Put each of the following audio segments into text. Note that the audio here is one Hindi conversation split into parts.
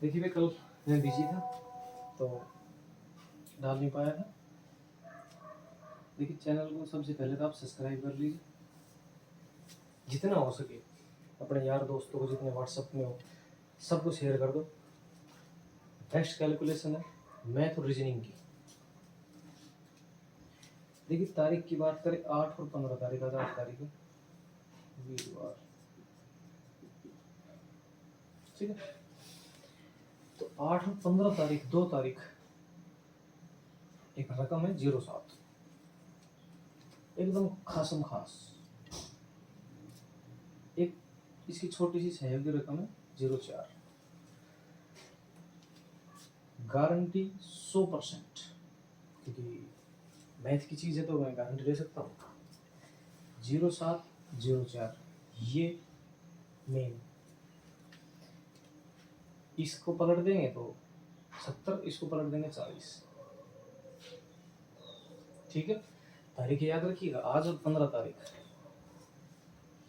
देखिए भाई, कल मैं बिजी था तो डाल नहीं पाया था। देखिए, चैनल को सबसे पहले तो आप सब्सक्राइब कर लीजिए, जितना हो सके अपने यार दोस्तों को, जितने व्हाट्सएप में हो सबको शेयर कर दो। नेक्स्ट कैलकुलेशन है मैथ और रीजनिंग की। देखिए, तारीख की बात करें 8 और 15 तारीख, आज 8 तारीख है, वीरवार, ठीक है। तो 8 और 15 तारीख, 2 तारीख एक रकम है 07, एकदम खासम खास। एक इसकी छोटी सी सहयोगी रकम है 04, गारंटी 100%, क्योंकि मैथ की चीज़ है तो मैं गारंटी दे सकता हूँ। 07 04 ये मेन, इसको पलट देंगे तो 70, इसको पलट देंगे 40, ठीक है। तारीख याद रखिएगा, आज और 15 तारीख,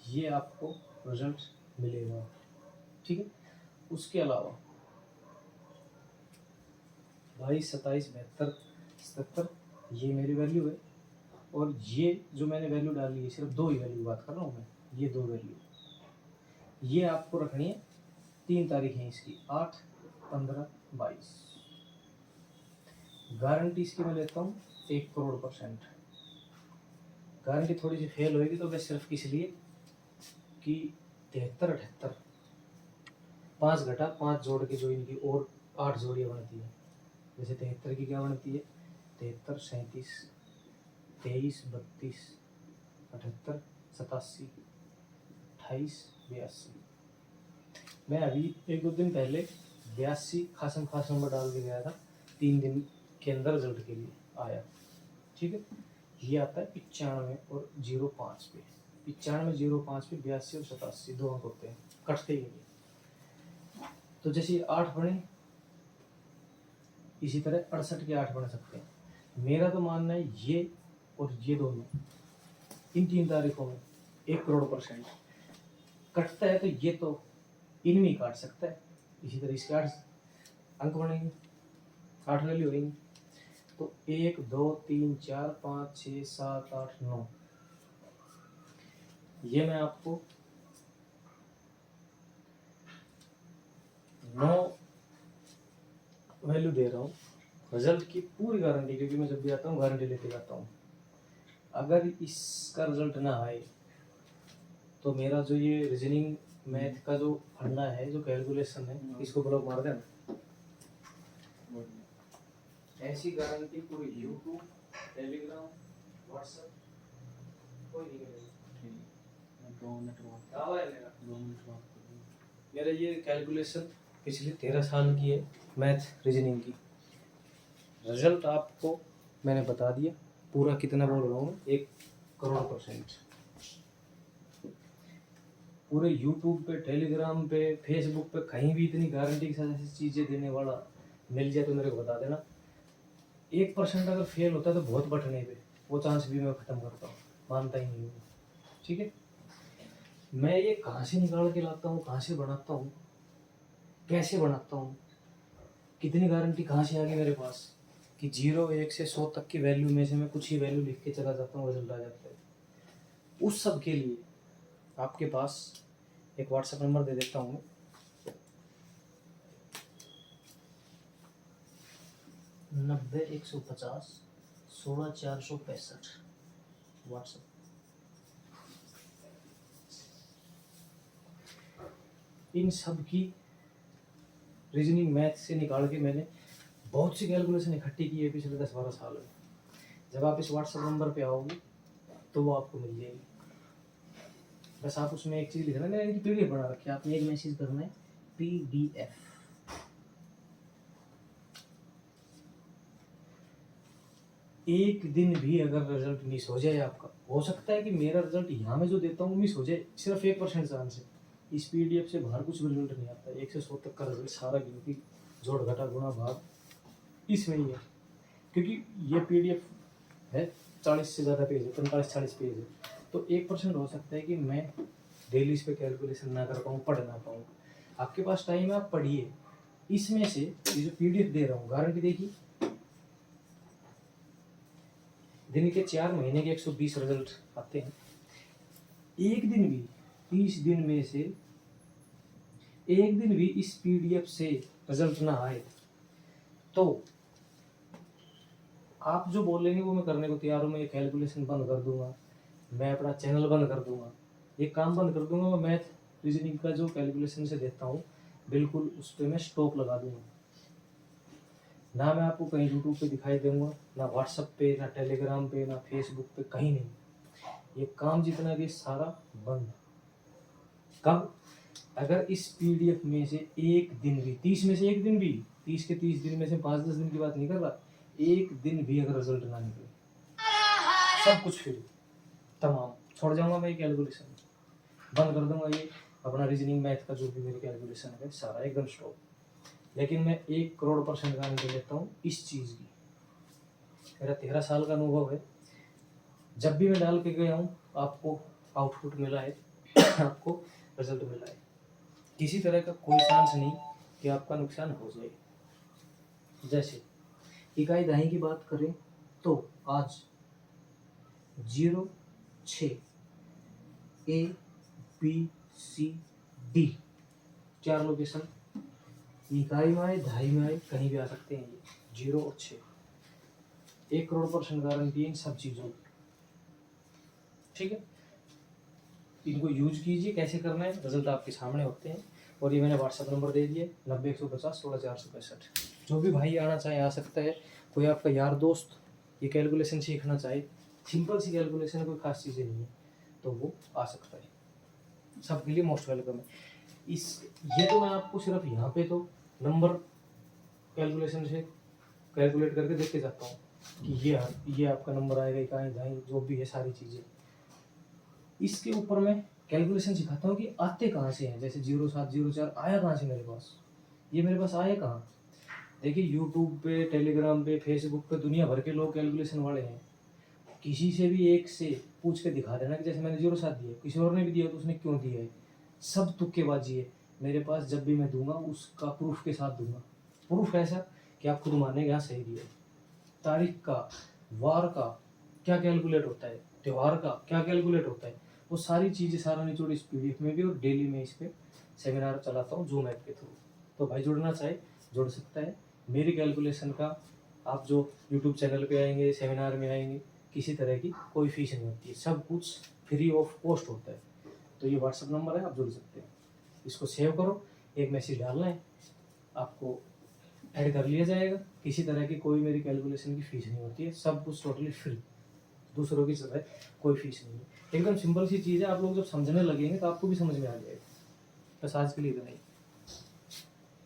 ये आपको रिजल्ट मिलेगा, ठीक है। उसके अलावा 22 27 72 77 ये मेरी वैल्यू है, और ये जो मैंने वैल्यू डाली है सिर्फ 2 ही वैल्यू की बात कर रहा हूँ मैं, ये 2 वैल्यू ये आपको रखनी है। 3 तारीख है इसकी, 8 15 22। गारंटी इसकी मैं लेता हूँ 1 करोड़ %। गारंटी थोड़ी सी फेल होगी तो बस सिर्फ इसलिए कि 73 78 5 घटा 5 जोड़ के जो इनकी और 8 जोड़ियाँ बनती है। जैसे 73 की क्या बनती है, 73 37 23 32 78 87 28 82। मैं अभी 1-2 दिन पहले 82 खासम खास नंबर डाल के गया था, 3 दिन के अंदर रिजल्ट के लिए आया, ठीक है। ये आता है 95 और 05 पे, 95 05 पे 82 और 87 2 अंक होते हैं, कटते ही नहीं। तो जैसे 8 बने, इसी तरह 68 के 8 बन सकते हैं। मेरा तो मानना है ये और ये दोनों इन 3 तारीखों में 1 करोड़ % कटता है, तो ये तो इनमें ही काट सकता है। इसी तरह इसके 8 अंक बनेंगे, 8 वैल्यू होंगी, तो 1 2 3 4 5 6 7 8 9, ये मैं आपको 9 वैल्यू दे रहा हूँ रिजल्ट की पूरी गारंटी, क्योंकि मैं जब भी आता हूँ गारंटी लेके जाता हूँ। अगर इसका रिजल्ट ना आए तो मेरा जो ये रीजनिंग मैथ का जो फंडा है, जो कैलकुलेशन है, इसको ब्लॉक मार देना। ऐसी गारंटी पूरी यूट्यूब, टेलीग्राम, व्हाट्सएप कोई नहीं मिलेगी। 2 मिनट बाद मेरा ये कैलकुलेशन पिछले 13 साल की है मैथ रीजनिंग की। रिजल्ट आपको मैंने बता दिया, पूरा कितना बोल रहा हूँ, 1 करोड़ %। पूरे यूट्यूब पे, टेलीग्राम पे, फेसबुक पे कहीं भी इतनी गारंटी के साथ ऐसी चीज़ें देने वाला मिल जाए तो मेरे को बता देना। 1% अगर फेल होता है तो बहुत बटने पे, वो चांस भी मैं ख़त्म करता हूँ, मानता ही नहीं हूँ, ठीक है। मैं ये कहाँ से निकाल के लाता हूँ, कहाँ से बनाता हूँ, कैसे बनाता हूँ, कितनी गारंटी कहाँ से आ गई मेरे पास कि 0 1 से 100 तक की वैल्यू में से मैं कुछ ही वैल्यू लिख के चला जाता हूँ, रिजल्ट आ जाता है। उस सब के लिए आपके पास एक व्हाट्सएप नंबर दे देता हूँ, 90 150 16 465 व्हाट्सएप। इन सब की रीजनिंग मैथ से निकाल के मैंने बहुत सी कैलकुलेशन इकट्ठी की है पिछले 10-12 साल में। जब आप इस व्हाट्सएप नंबर पे आओगे तो वो आपको मिल जाएगी। बस आप उसमें एक चीज़ लिखना, मैंने इनकी PDF बना रखी है, आपने एक मैसेज करना है PDF। एक दिन भी अगर रिजल्ट मिस हो जाए आपका, हो सकता है कि मेरा रिजल्ट यहाँ में जो देता हूँ मिस हो जाए, सिर्फ 1% चांस है। इस PDF से बाहर कुछ भी रिजल्ट नहीं आता है। 1 से 100 तक का रिजल्ट सारा गिनती जोड़ घटा गुणा भाग इसमें ही है, क्योंकि ये PDF है 40 से ज़्यादा पेज है, 45-40 पेज है। तो 1% हो सकता है कि मैं डेली इस पर कैलकुलेशन ना कर पाऊँ, पढ़ ना पाऊँ। आपके पास टाइम है, आप पढ़िए, इसमें से ये जो पीडीएफ दे रहा हूँ, गारंटी देखिए, दिन के 4 महीने के 120 रिजल्ट आते हैं। एक दिन भी 30 दिन में से एक दिन भी इस पीडीएफ से रिजल्ट ना आए तो आप जो बोलेंगे वो मैं करने को तैयार हूँ। मैं ये कैलकुलेशन बंद कर दूंगा, मैं अपना चैनल बंद कर दूंगा, ये काम बंद कर दूंगा। मैं मैथ रीजनिंग का जो कैलकुलेशन से देता हूँ बिल्कुल उस पर मैं स्टॉप लगा दूंगा। ना मैं आपको कहीं यूट्यूब पे दिखाई दूंगा, ना व्हाट्सएप पे, ना टेलीग्राम पे, ना फेसबुक पे, कहीं नहीं। ये काम जितना भी सारा बंद। कब? अगर इस पीडीएफ में से एक दिन भी, 30 में से एक दिन भी, 30 के 30 दिन में से 5-10 दिन की बात नहीं कर रहा, एक दिन भी अगर रिजल्ट ना निकले, सब कुछ फ्री, तमाम छोड़ जाऊंगा मैं। ये कैलकुलेशन बंद कर दूंगा, ये अपना रीजनिंग मैथ का जो भी मेरे कैलकुलेशन है सारा एकदम स्टॉप। लेकिन मैं 1 करोड़% गारंटी लेता हूँ इस चीज़ की। मेरा 13 साल का अनुभव है, जब भी मैं डाल के गया हूँ आपको आउटपुट मिला है, आपको रिजल्ट मिला है। किसी तरह का कोई चांस नहीं कि आपका नुकसान हो जाए। जैसे इकाई दहाई की बात करें तो आज 0-6 ABCD 4 लोकेशन, इकाई में आए, दहाई में आए, कहीं भी आ सकते हैं। ये 0 और 6, 1 करोड़% गारंटी है इन सब चीज़ों की। ठीक है, इनको यूज कीजिए। कैसे करना है रिजल्ट आपके सामने होते हैं। और ये मैंने व्हाट्सएप नंबर दे दिए 90-150-16-465। जो भी भाई आना चाहे आ सकता है। कोई आपका यार दोस्त ये कैलकुलेशन सीखना चाहे, सिंपल सी कैलकुलेशन है, कोई खास चीज़ें नहीं है, तो वो आ सकता है। सबके लिए मोस्ट वेलकम है। ये तो मैं आपको सिर्फ यहाँ पे तो नंबर कैलकुलेशन से कैलकुलेट करके देख के जाता हूँ कि ये आपका नंबर आएगा, इकाई दहाई जो भी है सारी चीज़ें। इसके ऊपर मैं कैलकुलेशन सिखाता हूँ कि आते कहाँ से हैं। जैसे 0704 आया कहाँ से मेरे पास, ये मेरे पास आया कहाँ। देखिए यूट्यूब पे, टेलीग्राम पे, फेसबुक पे दुनिया भर के लोग कैलकुलेशन वाले हैं। किसी से भी एक से पूछ के दिखा देना कि जैसे मैंने 07 दिया, किसी और ने भी दिया तो उसने क्यों दिया है। सब तुक्केबाजी है। मेरे पास जब भी मैं दूंगा उसका प्रूफ के साथ दूंगा। प्रूफ ऐसा कि आप खुद मानेंगे यहाँ सही दिया है। तारीख का, वार का क्या कैलकुलेट होता है, त्यौहार का क्या कैलकुलेट होता है, वो सारी चीज़ें सारा निचोड़ इस पीडीएफ में भी। और डेली में इस पर सेमिनार चलाता हूँ जूम ऐप के थ्रू। तो भाई जुड़ना चाहे जुड़ सकता है। मेरी कैलकुलेशन का आप जो यूट्यूब चैनल पे आएंगे, सेमिनार में आएंगे, किसी तरह की कोई फीस नहीं होती है, सब कुछ फ्री ऑफ कॉस्ट होता है। तो ये व्हाट्सअप नंबर है, आप जुड़ सकते हैं। इसको सेव करो, एक मैसेज डालना है, आपको ऐड कर लिया जाएगा। किसी तरह की कोई मेरी कैलकुलेशन की फीस नहीं होती है, सब कुछ टोटली फ्री, दूसरों की तरह कोई फीस नहीं है। एकदम सिंपल सी चीज़ है। आप लोग जब समझने लगेंगे तो आपको भी समझ में आ जाएगा। बस आज के लिए इतना ही।